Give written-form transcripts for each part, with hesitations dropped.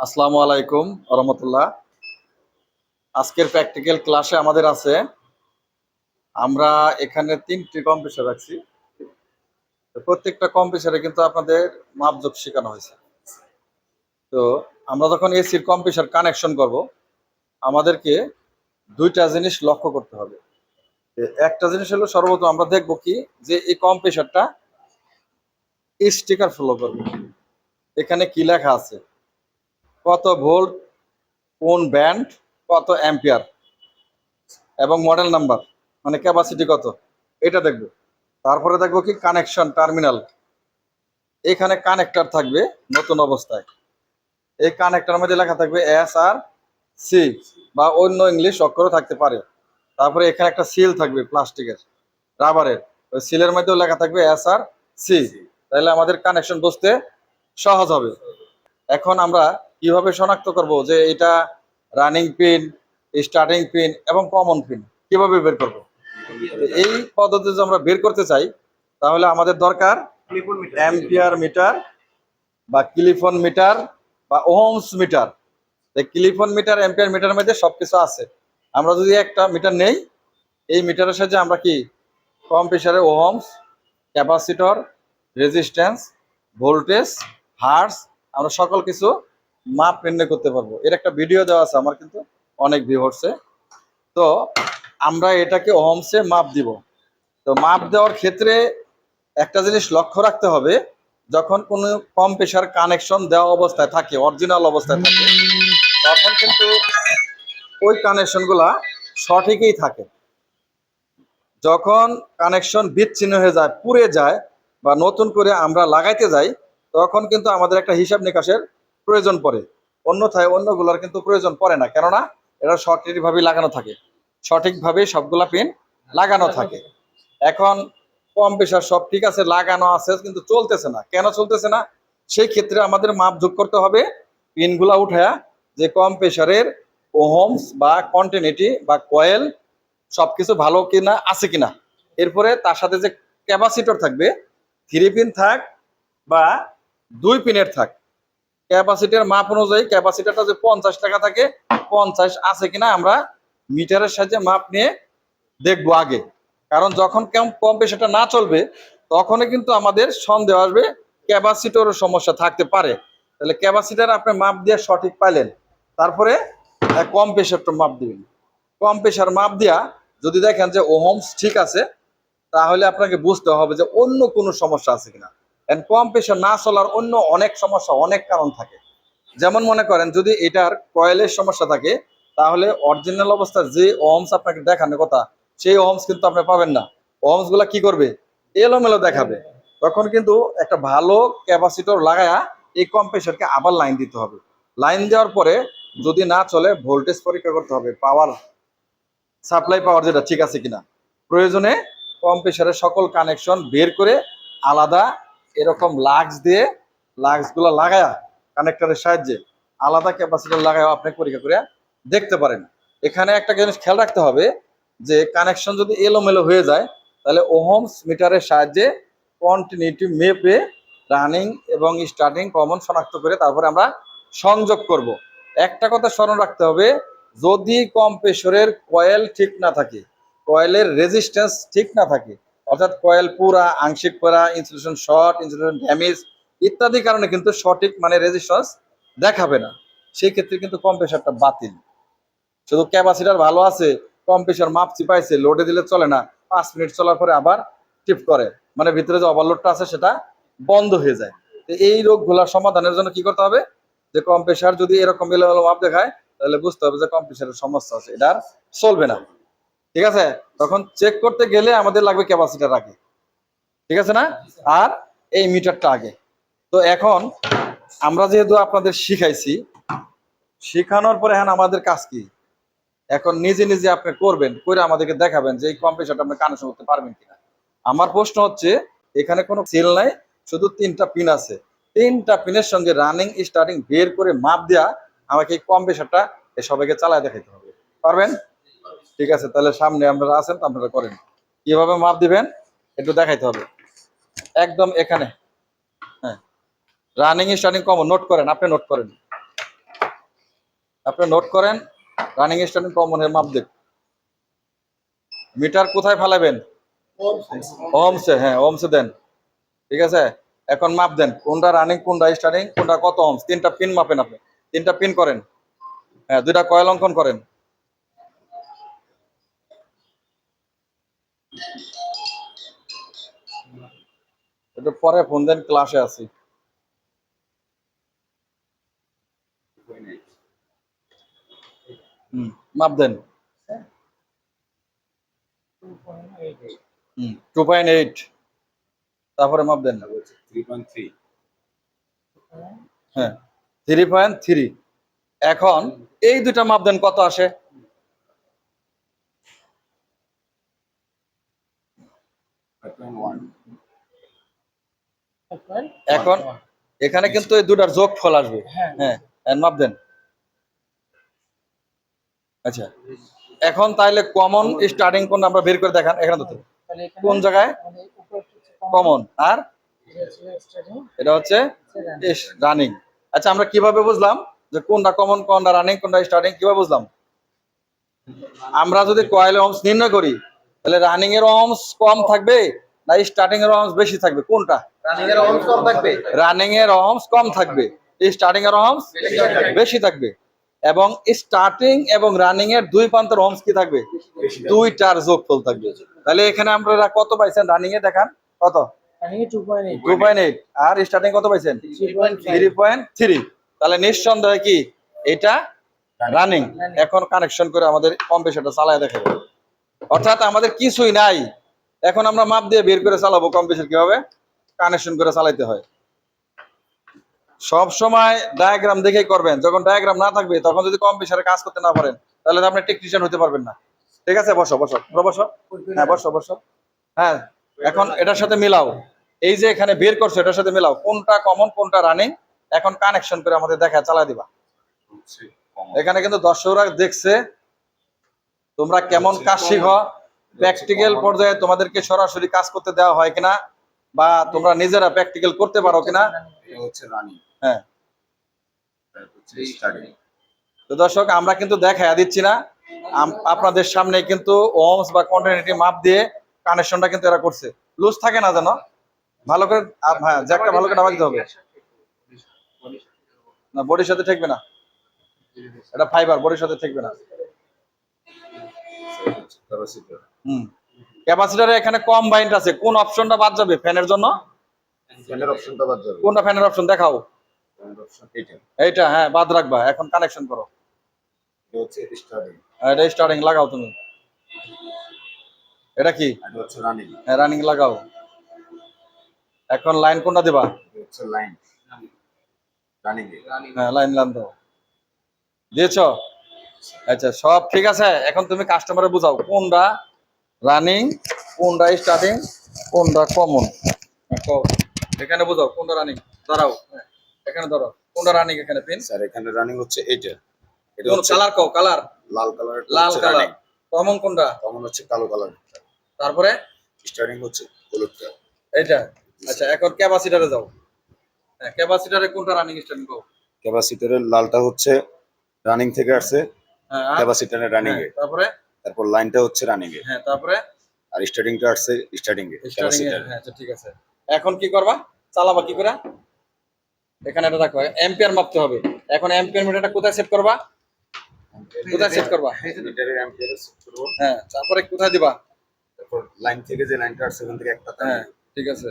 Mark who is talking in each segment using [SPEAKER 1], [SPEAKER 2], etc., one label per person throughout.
[SPEAKER 1] আসসালামু আলাইকুম রহমতুল্লাহ। আজকের প্র্যাকটিক্যাল ক্লাসে আমাদের আছে, আমরা এখানে 3টি কম্প্রেসার রাখছি। তো প্রত্যেকটা কম্প্রেসারে কিন্তু আপনাদের মাপজোক শেখানো হয়েছে। তো আমরা যখন এসির কম্প্রেসার কানেকশন করব, আমাদেরকে দুইটা জিনিস লক্ষ্য করতে হবে। একটা জিনিস হলো, সর্বপ্রথম আমরা দেখব কি যে এই কম্প্রেসারটা স্টিকার ফলো করবে। এখানে কি লেখা আছে, কত ভোল্ট, কোন ব্যান্ড, কত অ্যাম্পিয়ার এবং মডেল নাম্বার, মানে ক্যাপাসিটি কত, এটা দেখব। তারপরে দেখবো কি কানেকশন টার্মিনাল, এখানে কানেক্টর থাকবে নতুন অবস্থায়। এই কানেক্টর মধ্যে লেখা থাকবে SR/C বা অন্য ইংলিশ অক্ষরও থাকতে পারে। তারপরে এখানে একটা সিল থাকবে প্লাস্টিকের, রাবারের, ওই সিলের মধ্যেও লেখা থাকবে SR/C। তাহলে আমাদের কানেকশন বুঝতে সহজ হবে। এখন আমরা কিভাবে শনাক্ত করব যে এটা রানিং পিন, স্টার্টিং পিন এবং কমন পিন কিভাবে বের করব? এই পদ্ধতি যদি আমরা বের করতে চাই, তাহলে আমাদের দরকার অ্যাম্পিয়ার মিটার বা কিলোফোন মিটার বা ওহমস মিটার। কিলোফোন মিটার, অ্যাম্পিয়ার মিটারের মধ্যে সবকিছু আছে। আমরা যদি একটা মিটার নেই, এই মিটারের সাহায্যে আমরা কি কম প্রেসারে ohms, capacitor, resistance, voltage, hertz, আমরা সকল কিছু মাপ নির্ণয় করতে পারবো। এর একটা ভিডিও দেওয়া আছে আমার, কিন্তু অনেক ভিউ হচ্ছে। তো আমরা এটাকে ওহমসে মাপ দিব। তো মাপ দেওয়ার ক্ষেত্রে একটা জিনিস লক্ষ্য রাখতে হবে, যখন কোনো কম প্রেসার কানেকশন দেওয়া অবস্থায় থাকে, অরিজিনাল অবস্থায় থাকে, তখন কিন্তু ওই কানেকশনগুলা সঠিকই থাকে। যখন কানেকশন বিচ্ছিন্ন হয়ে যায়, পুড়ে যায় বা নতুন করে আমরা লাগাইতে যাই, তখন কিন্তু আমাদের একটা হিসাব নিকাশের প্রয়োজন পড়ে। অন্যথায় অন্যগুলোর কিন্তু প্রয়োজন পড়ে না, কেননা এটা সঠিকভাবে লাগানো থাকে, সঠিকভাবে সবগুলা পিন লাগানো থাকে। এখন কম প্রেসার সব ঠিক আছে, লাগানো আছে, কিন্তু চলতেছে না। কেন চলতেছে না? সেই ক্ষেত্রে আমাদের মাপ যোগ করতে হবে পিনগুলা উঠায়া, যে কম প্রেসারের ওহমস বা কন্টিনিউটি বা কয়েল সবকিছু ভালো কিনা, আছে কিনা। এরপরে তার সাথে যে ক্যাপাসিটর থাকবে, 3 পিন থাক বা 2 পিনের থাক, ক্যাপাসিটির মাপ অনুযায়ী ক্যাপাসিটারটা যে 50 টাকা থাকে, 50 আছে কিনা আমরা মিটারের সাহায্যে মাপ নিয়ে দেখবো আগে। কারণ যখন কম প্রেসারটা না চলবে, তখনই কিন্তু আমাদের সন্দেহ আসবে ক্যাপাসিটরের সমস্যা থাকতে পারে। তাহলে ক্যাপাসিটার আপনি মাপ দিয়ে সঠিক পাইলেন, তারপরে কম প্রেসারটা মাপ দিবেন। কম প্রেসার মাপ দিয়া যদি দেখেন যে ওহমস ঠিক আছে, তাহলে আপনাকে বুঝতে হবে যে অন্য কোনো সমস্যা আছে কিনা। কম প্রেসার না চলার অন্য অনেক সমস্যা, অনেক কারণ থাকে। যেমন মনে করেন, যদি এটার কয়েলের সমস্যা থাকে, তাহলে অরিজিনাল অবস্থায় যে ওহমস আপনাকে দেখানোর কথা, সেই ওহমস কিন্তু আপনি পাবেন না। ওহমস গুলা কি করবে? এলোমেলো দেখাবে। তখন কিন্তু একটা ভালো ক্যাপাসিটর লাগায়া এই কম্প্রেসারকে আবার লাইন দিতে হবে। লাইন দেওয়ার পরে যদি না চলে, ভোল্টেজ পরীক্ষা করতে হবে, পাওয়ার সাপ্লাই পাওয়ার যেটা ঠিক আছে কিনা। প্রয়োজনে কম্প্রেসারের সকল কানেকশন বের করে আলাদা এরকম লাক্স দিয়ে, লাক্স গুলা লাগায়া কানেক্টরের সাহায্যে আলাদা ক্যাপাসিটর লাগায় আপনি পরীক্ষা করে দেখতে পারেন। এখানে একটা জিনিস খেয়াল রাখতে হবে, যে কানেকশন যদি এলোমেলো হয়ে যায়, তাহলে ওহমস মিটারের সাহায্যে কন্টিনিউটি মেপে রানিং এবং স্টার্টিং কমন শনাক্ত করে তারপরে আমরা সংযোগ করব। একটা কথা স্মরণ রাখতে হবে, যদি কম্প্রেসরের কয়েল ঠিক না থাকে, কয়েলের রেজিস্ট্যান্স ঠিক না থাকে, অর্থাৎ কয়েল পুরা, আংশিক পুরা, ইনসুলেশন শর্ট, ইনসুলেশন ড্যামেজ ইত্যাদি কারণে কিন্তু সঠিক মানে রেজিস্ট্যান্স দেখাবে না। সেই ক্ষেত্রে কিন্তু কম্প্রেসারটা বাতিল। শুধু ক্যাপাসিটার ভালো আছে, কম্প্রেসার মাপ চিপাইছে, লোডে দিলে চলে না, 5 মিনিট চলার পরে আবার টিপ করে, মানে ভিতরে যে ওভারলোডটা আছে সেটা বন্ধ হয়ে যায়। তো এই রোগগুলোর সমাধানের জন্য কি করতে হবে, যে কম্প্রেসার যদি এরকম এলোমেলো মাপ দেখায়, তাহলে বুঝতে হবে যে কম্প্রেসারের সমস্যা আছে, এটা আর চলবে না। ঠিক আছে? তখন চেক করতে গেলে আমাদের লাগবে ক্যাপাসিটার আগে, ঠিক আছে না? আর এই মিটারটা আগে। তো এখন আমরা যেহেতু আপনাদের শিখাইছি, শিখানোর পরে এখন আমাদের কাজ কি? এখন নিজে নিজে আপনি করবেন, করে আমাদেরকে দেখাবেন যে এই কম্প্রেসারটা আপনি কানেকশন করতে পারবেন কিনা। আমার প্রশ্ন হচ্ছে, এখানে কোনো সেল নাই, শুধু 3টা পিন আছে। 3টা পিনের সঙ্গে রানিং স্টার্টিং বের করে মাপ দেওয়া আমাকে এই কম্প্রেসারটা সবাইকে চালায় দেখাইতে হবে। পারবেন? ঠিক আছে, তাহলে সামনে আপনারা আছেন, আপনারা করেন। কিভাবে মাপ দিবেন একটু দেখাইতে হবে। একদম এখানে, হ্যাঁ, রানিং স্টার্টিং কমন নোট করেন, আপনি নোট করেন। আপনি নোট করেন, রানিং স্টার্টিং কমনের মাপ দেখ। মিটার কোথায় ফালাবেন? ওহমসে, হ্যাঁ ওহমসে দেন। ঠিক আছে, এখন মাপ দেন কোনটা রানিং কোনটা স্টার্টিং কোনটা কত ওহমস। তিনটা পিন মাপেন আপনি, তিনটা পিন করেন। হ্যাঁ, দুইটা কয়েল অঙ্কন করেন। একটু পরে ফোন দেন, ক্লাসে আছি। মাপ দেন। 2.8। তারপরে মাপ দেন।
[SPEAKER 2] 3.3।
[SPEAKER 1] হ্যাঁ, 3.3। এখন এই দুটা মাপ দেন, কত আসে?
[SPEAKER 2] 5.1।
[SPEAKER 1] এখন এখানে কিন্তু এই দুটার যোগফল আসবে। হ্যাঁ, মাপ দেন। আচ্ছা, এখন তাইলে কমন স্টার্টিং কোন আমরা বের করে দেখান। এখানে তো কোন জায়গায় কমন, আর এটা হচ্ছে রানিং। আচ্ছা, আমরা কিভাবে বুঝলাম যে কোনটা কমন কোনটা রানিং কোনটা স্টার্টিং, কিভাবে বুঝলাম? আমরা যদি কয়েল ওহমস নির্ণয় করি, তাহলে রানিং এর ওহমস কম থাকবে না স্টার্টিং এর ওহমস বেশি থাকবে? কোনটা?
[SPEAKER 3] রানিং এর ওহমস কম থাকবে।
[SPEAKER 1] রানিং এর ওহমস কম থাকবে, স্টার্টিং এর ওহমস বেশি থাকবে। এবং স্টার্টিং এবং রানিং এর দুই প্রান্তের ওহমস কি থাকবে? দুইটার যোগফল থাকবে। তাহলে এখানে আমরা কত পাইছেন রানিং এ দেখান, কত?
[SPEAKER 3] Running A 2.8।
[SPEAKER 1] 2.8। আর স্টার্টিং কত পাইছেন? 3.3। তাহলে নিঃসন্দেহে কি এটা রানিং। এখন কানেকশন করে আমাদের কম্প্রেসরটা চালায় দেখাবো। অর্থাৎ আমাদের কিছুই নাই, এখন আমরা মাপ দিয়ে বের করে চালাবো কম্প্রেসর কিভাবে কানেকশন করে চালাইতে হয়। সব সময় ডায়াগ্রাম দেখেই করবেন। যখন ডায়াগ্রাম না থাকবে তখন যদি কম্প্রেসরে কাজ করতে না পারেন, তাহলে তো আপনি টেকনিশিয়ান হতে পারবেন না। ঠিক আছে, বসো বসো বসো। হ্যাঁ, বসো বসো। হ্যাঁ, এখন এটার সাথে মিলাও, এই যে এখানে বের করছো এটার সাথে মিলাও কোনটা কমন কোনটা রানিং। এখন কানেকশন করে আমাদের দেখা চালা দিবা। এখানে কিন্তু দর্শকরা দেখছে তোমরা কেমন কাজ শিখো, প্র্যাকটিক্যাল পর্যায়ে তোমাদেরকে সরাসরি কাজ করতে দেওয়া হয় কিনা, বা তোমরা নিজেরা প্র্যাকটিক্যাল করতে পারো কিনা।
[SPEAKER 2] এটা হচ্ছে রানিং,
[SPEAKER 1] হ্যাঁ,
[SPEAKER 2] এটা হচ্ছে স্টার্টিং।
[SPEAKER 1] তো দর্শক আমরা কিন্তু দেখাইয়া দিচ্ছি না, আপনাদের সামনে কিন্তু ওহমস বা কন্টিনিউটি মাপ দিয়ে কানেকশনটা কিন্তু এরা করছে। লুজ থাকে না যেন, ভালো করে। হ্যাঁ, জ্যাকটা ভালো করে ডাবা দিতে হবে। না, বডির সাথে ঠেকবে না, এটা ফাইবার, বডির সাথে ঠেকবে না।
[SPEAKER 2] ক্যাপাসিটর।
[SPEAKER 1] ক্যাপাসিটরে এখানে কম্বাইন্ড আছে, কোন অপশনটা বাদ যাবে ফ্যানের জন্য?
[SPEAKER 2] ফ্যানের অপশনটা বাদ যাবে।
[SPEAKER 1] কোনটা ফ্যানের অপশন দেখাও?
[SPEAKER 2] ফ্যানের অপশন এটা।
[SPEAKER 1] এইটা, হ্যাঁ বাদ রাখবা। এখন কানেকশন করো।
[SPEAKER 2] এটা হচ্ছে স্টার্টিং,
[SPEAKER 1] এটা স্টার্টিং লাগাও তুমি। এটা কি?
[SPEAKER 2] এটা হচ্ছে রানিং,
[SPEAKER 1] হ্যাঁ, রানিং লাগাও। এখন লাইন কোনটা দিবা?
[SPEAKER 2] এটা হচ্ছে লাইন, রানিং এ।
[SPEAKER 1] হ্যাঁ, লাইন দাও। দিয়েছো? আচ্ছা, সব ঠিক আছে। এখন তুমি কাস্টমারে বুঝাও কোনটা রানিং কোনটা স্টার্টিং কোনটা কমন। এখানে বুঝাও কোনটা রানিং। দাঁড়াও, হ্যাঁ, এখানে ধরো কোনটা রানিং। এখানে পিন
[SPEAKER 2] স্যার এখানে রানিং হচ্ছে এটা। এটা
[SPEAKER 1] কোন
[SPEAKER 2] হচ্ছে
[SPEAKER 1] কালার, কও কালার।
[SPEAKER 2] লাল কালার,
[SPEAKER 1] লাল কালার। কমন কোনটা?
[SPEAKER 2] কমন হচ্ছে কালো কালার।
[SPEAKER 1] তারপরে
[SPEAKER 2] স্টার্টিং হচ্ছে হলুদটা।
[SPEAKER 1] এইটা। আচ্ছা, এখন ক্যাপাসিটরে যাও। হ্যাঁ, ক্যাপাসিটরে কোনটা রানিং স্টার্টিং কও।
[SPEAKER 2] ক্যাপাসিটরের লালটা হচ্ছে রানিং থেকে আসছে,
[SPEAKER 1] হ্যাঁ,
[SPEAKER 2] ক্যাপাসিটরের রানিং এ।
[SPEAKER 1] তারপরে
[SPEAKER 2] তারপর লাইনটা হচ্ছে রানিং এ,
[SPEAKER 1] হ্যাঁ, তারপরে
[SPEAKER 2] আর স্টার্টিংটা আসছে স্টার্টিং এ
[SPEAKER 1] স্টার্টিং এ।
[SPEAKER 2] ক্যাপাসিটর।
[SPEAKER 1] হ্যাঁ, আচ্ছা ঠিক আছে। এখন কি করবা, চালাবা কি করে? এখানে এটা রাখো, অ্যাম্পিয়ার মাপতে হবে। এখন অ্যাম্পিয়ার মিটারটা কোথায় সেট করবা? কোথায় সেট করবা?
[SPEAKER 2] মিটারের অ্যাম্পিয়ার সেট করব।
[SPEAKER 1] হ্যাঁ, তারপরে কোথায় দিবা?
[SPEAKER 2] তারপর লাইন থেকে যে লাইনটা আসছে ওখান থেকে একটা
[SPEAKER 1] হ্যাঁ, ঠিক আছে,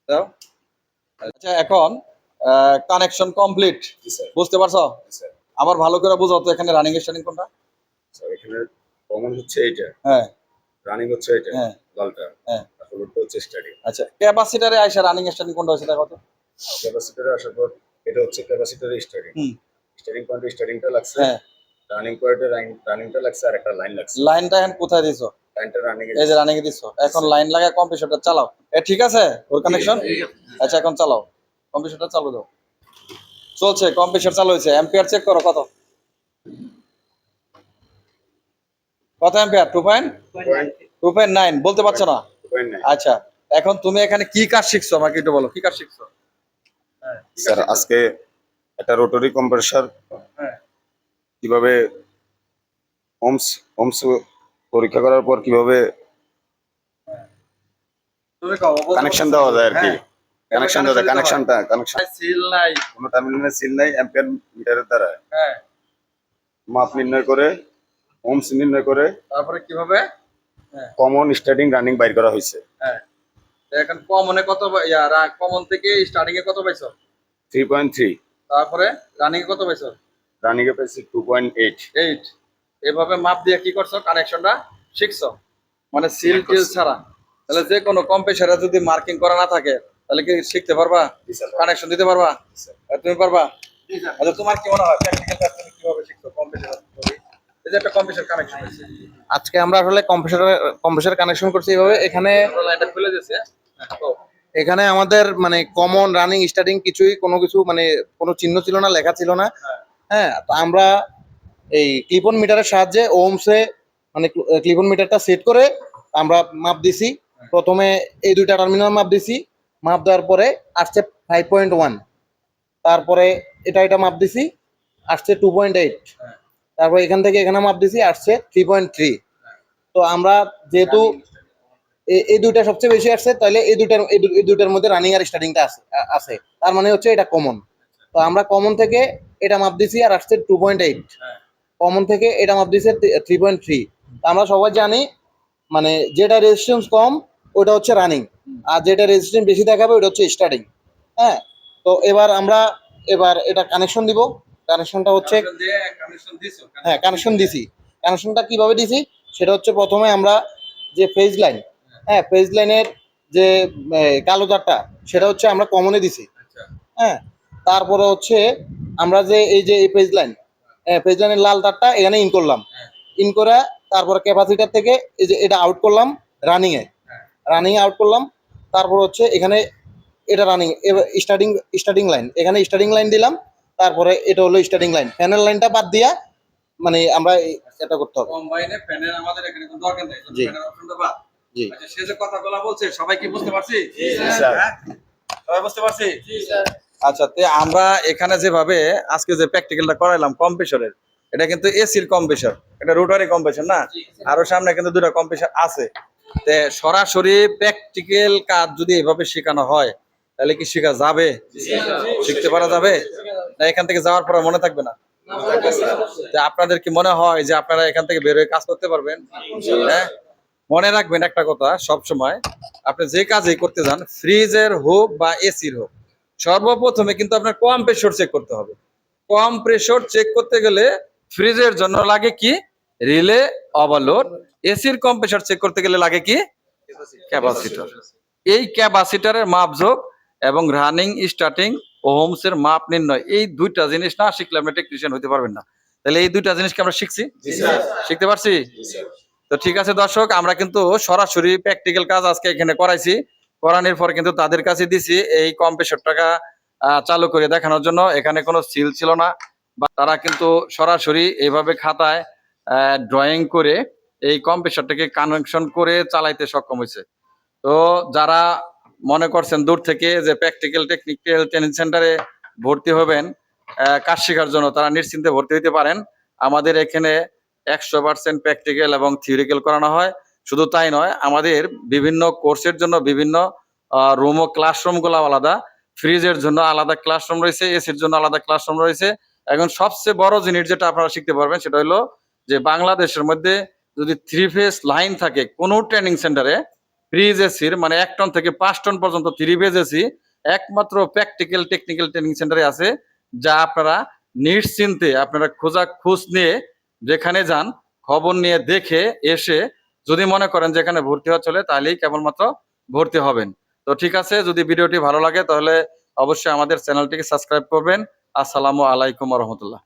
[SPEAKER 1] দাও। আচ্ছা, এখন কানেকশন কমপ্লিট।
[SPEAKER 2] জি স্যার।
[SPEAKER 1] বুঝতে পারছো?
[SPEAKER 2] স্যার
[SPEAKER 1] আবার ভালো করে বুঝাও তো, এখানে রানিং স্টার্টিং কোনটা?
[SPEAKER 2] স্যার এখানে কমন হচ্ছে এইটা,
[SPEAKER 1] হ্যাঁ
[SPEAKER 2] রানিং হচ্ছে এটা,
[SPEAKER 1] হ্যাঁ
[SPEAKER 2] লালটা,
[SPEAKER 1] হ্যাঁ।
[SPEAKER 2] আর হলুদটা হচ্ছে স্টার্টিং।
[SPEAKER 1] আচ্ছা, ক্যাপাসিটরে আইসা রানিং স্টার্টিং কোনটা হচ্ছে দেখো তো।
[SPEAKER 2] ক্যাপাসিটরে আসার পর এটা হচ্ছে ক্যাপাসিটরের স্টার্টিং।
[SPEAKER 1] হুম,
[SPEAKER 2] স্টার্টিং পয়েন্টে স্টার্টিংটা লাগছে,
[SPEAKER 1] হ্যাঁ।
[SPEAKER 2] রানিং পয়েন্টে রানিংটা লাগছে, আর একটা লাইন লাগছে।
[SPEAKER 1] লাইনটা এখন কোথায় দিছো?
[SPEAKER 2] লাইনটা রানিং এ।
[SPEAKER 1] এই যে রানিং এ দিছো। এখন লাইন লাগায় কম্প্রেসরটা চালাও। ঠিক আছে ওর কানেকশন। আচ্ছা, এখন চালাও, কম্প্রেসরটা চালু দাও। চলছে, কম্প্রেসর চালু হয়েছে। অ্যাম্পিয়ার চেক করো কত। কত অ্যাম্পিয়ার? 2.9 বলতে পারছো না? আচ্ছা, এখন তুমি এখানে কি কাজ শিখছো আমাকে একটু বলো, কি কাজ শিখছো?
[SPEAKER 2] স্যার আজকে একটা রোটারি কম্প্রেসর
[SPEAKER 1] হ্যাঁ
[SPEAKER 2] কিভাবে ওমস ওমস পরীক্ষা করার পর কিভাবে
[SPEAKER 1] তুমি কও
[SPEAKER 2] কানেকশন দেওয়া যায় আর কি, কানেকশন দেওয়া যায়,
[SPEAKER 1] কানেকশন
[SPEAKER 2] কানেকশন
[SPEAKER 1] সিল নাই।
[SPEAKER 2] কোনো টার্মিনালে সিল নাই, অ্যাম্পিয়ার মিটারের দ্বারা
[SPEAKER 1] হ্যাঁ,
[SPEAKER 2] মাপ নির্ণয় করে ওমস নির্ণয় করে
[SPEAKER 1] তারপরে কিভাবে?
[SPEAKER 2] কমন স্টার্টিং রানিং বাইর করা হয়েছে।
[SPEAKER 1] হ্যাঁ, তো এখন কমনে কত কমন থেকে স্টার্টিং এ কত পাইছো?
[SPEAKER 2] 3.3,
[SPEAKER 1] তারপরে রানিং এ কত পাইছো?
[SPEAKER 2] রানিং এ পেয়েছি 2.8।
[SPEAKER 1] 8। এভাবে মাপ দিয়ে কি করছো? কানেকশনটা শিখছো, মানে সিল টিল ছাড়া। তাহলে যে কোনো কম্প্রেসারে যদি মার্কিং করা না থাকে তাহলে কি শিখতে পারবা?
[SPEAKER 2] জি স্যার।
[SPEAKER 1] কানেকশন দিতে পারবা?
[SPEAKER 2] জি স্যার।
[SPEAKER 1] আর তুমি পারবা? আচ্ছা, তোমার কি মনে হয় প্র্যাকটিক্যাল কাজ তুমি কিভাবে শিখছো কম্প্রেসার? এই যে একটা কম্প্রেসার কানেকশন আছে,
[SPEAKER 3] আজকে আমরা আসলে কম্প্রেসার কানেকশন করছি এইভাবে। এখানে
[SPEAKER 1] আমরা লাইনটা খুলে দিয়েছে।
[SPEAKER 3] এখানে আমাদের মানে কমন রানিং স্টার্টিং কোনো কিছু মানে কোনো চিহ্ন ছিল না, লেখা ছিল না। হ্যাঁ, তো আমরা এই ক্লিপন মিটারের সাহায্যে ওমসে মানে ক্লিপন মিটারটা সেট করে আমরা মাপ দিছি। প্রথমে এই দুইটা টার্মিনাল মাপ দিছি, মাপ দেওয়ার পরে আসছে 5.1, তারপরে এটা মাপ দিছি আসছে 2.8, তারপর এখান থেকে এখানে মাপ দিছি আসছে 3.3। তো আমরা যেহেতু এই দুইটা সবচেয়ে বেশি আসছে, তাহলে এই দুইটার মধ্যে রানিং আর স্টার্টিংটা আছে, তার মানে হচ্ছে এটা কমন। তো আমরা কমন থেকে এটা মাপ দিছি আর আসছে 2.8, কমন থেকে এটা মাপ দিছে 3.3। আমরা সবাই জানি মানে যেটা রেজিস্ট্যান্স কম ওটা হচ্ছে রানিং, আর যেটা রেজিস্ট্যান্স বেশি দেখাবে ওটা হচ্ছে স্টার্টিং। হ্যাঁ, তো এবার এটা কানেকশন দিব। কানেকশনটা হচ্ছে
[SPEAKER 1] কানেকশন দিছো?
[SPEAKER 3] হ্যাঁ, কানেকশন দিছি। কানেকশনটা কিভাবে দিছি সেটা হচ্ছে প্রথমে আমরা যে ফেজ লাইন, হ্যাঁ ফেজ লাইনের যে কালো তারটা সেটা হচ্ছে আমরা কমনে দিছি।
[SPEAKER 1] আচ্ছা,
[SPEAKER 3] হ্যাঁ, তারপরে হচ্ছে আমরা যে এই যে ফেজ লাইনের লাল তারটা এখানে ইন করলাম, ইন করে তারপরে ক্যাপাসিটার থেকে এই যে এটা আউট করলাম রানিং এ, আউট করলাম। তারপর হচ্ছে এখানে এটা রানিং স্টার্টিং লাইন, এখানে স্টার্টিং লাইন দিলাম। তারপরে এটা হলো স্টার্টিং লাইন, ফ্যানের লাইনটা বাদ দিয়া মানে আমরা এটা করতে হবে।
[SPEAKER 1] কম্বাইনে ফ্যানের আমাদের এখানে কোনো দরকার নেই,
[SPEAKER 3] জি।
[SPEAKER 1] ফ্যানের অপশনটা বাদ।
[SPEAKER 3] জি।
[SPEAKER 1] আচ্ছা, সে যে কথাগুলো বলছে সবাই কি বুঝতে পারছি?
[SPEAKER 2] জি স্যার।
[SPEAKER 1] হ্যাঁ? সবাই বুঝতে পারছি? আচ্ছা, তে আমরা এখানে যেভাবে আজকে যে প্র্যাকটিক্যালটা করাইলাম কম্প্রেসরের, এটা কিন্তু এসির কম্প্রেসর, এটা রোটারি কম্প্রেসর না। আরো সামনে কিন্তু দুটো কম্প্রেসর আছে। তে সরাসরি প্র্যাকটিক্যাল কাজ যদি এভাবে শেখানো হয় তাহলে কি শেখা যাবে? শিখতে পারা যাবে না? এখান থেকে যাওয়ার পর মনে থাকবে না? তে আপনাদের কি মনে হয় যে আপনারা এখান থেকে বের হয়ে কাজ করতে পারবেন? হ্যাঁ, মনে রাখবেন একটা কথা সব সময়, আপনি যে কাজই করতে যান, ফ্রিজের হোক বা এসির হোক, সর্বপ্রথমে কিন্তু আপনার কম্প্রেসর চেক করতে হবে। কম্প্রেসর চেক করতে গেলে ফ্রিজের জন্য লাগে কি? Relay overload. এসির কম্প্রেসর চেক করতে গেলে লাগে কি? ক্যাপাসিটর। এই ক্যাপাসিটরের মাপযোগ এবং রানিং স্টার্টিং ওহমস এর মাপ নির্ণয়, এই দুইটা জিনিস না শিখলে আপনি টেকনিশিয়ান হতে পারবেন না। তাহলে এই দুইটা জিনিসকে আমরা শিখছি,
[SPEAKER 2] জি স্যার।
[SPEAKER 1] শিখতে পারছি।
[SPEAKER 2] জি স্যার।
[SPEAKER 1] তো ঠিক আছে দর্শক, আমরা কিন্তু সরাসরি প্র্যাকটিক্যাল কাজ আজকে এখানে করাইছি। করানোর পর কিন্তু তাদের কাছে দিছি এই কম্প্রেসরটাকে চালু করে দেখানোর জন্য। এখানে কোনো সিল ছিল না, বা তারা কিন্তু সরাসরি এইভাবে খাতায় ড্রয়িং করে এই কম্প্রেসরটাকে কানেকশন করে চালাইতে সক্ষম হয়েছে। তো যারা মনে করছেন দূর থেকে যে প্র্যাকটিক্যাল টেকনিক্যাল ট্রেনিং সেন্টারে ভর্তি হবেন কাজ শেখার জন্য, তারা নিশ্চিন্তে ভর্তি হতে পারেন। আমাদের এখানে 100% প্র্যাকটিক্যাল এবং থিওরিক্যাল করানো হয়। শুধু তাই নয়, আমাদের বিভিন্ন কোর্সের জন্য বিভিন্ন রুম ও ক্লাসরুমগুলো আলাদা। ফ্রিজের জন্য আলাদা ক্লাসরুম রয়েছে, এসির জন্য আলাদা ক্লাসরুম রয়েছে। এখন সবচেয়ে বড় জিনিস যেটা আপনারা শিখতে পারবেন সেটা হলো যে বাংলাদেশের মধ্যে যদি 3 ফেজ লাইন থাকে কোনো ট্রেনিং সেন্টারে, ফ্রিজ এসির মানে 1 টন থেকে 5 টন পর্যন্ত 3 ফেজ এসি একমাত্র প্র্যাকটিক্যাল টেকনিক্যাল ট্রেনিং সেন্টারে আছে, যা আপনারা নিশ্চিন্তে আপনারা খোঁজ নিয়ে যেখানে যান, খবর নিয়ে দেখে এসে যদি মনে করেন যে এখানে ভর্তি হওয়া চলে, তাহলেই কেবলমাত্র ভর্তি হবেন। তো ঠিক আছে, যদি ভিডিওটি ভালো লাগে তাহলে অবশ্যই আমাদের চ্যানেলটিকে সাবস্ক্রাইব করবেন। আসসালামু আলাইকুম রহমতুল্লাহ।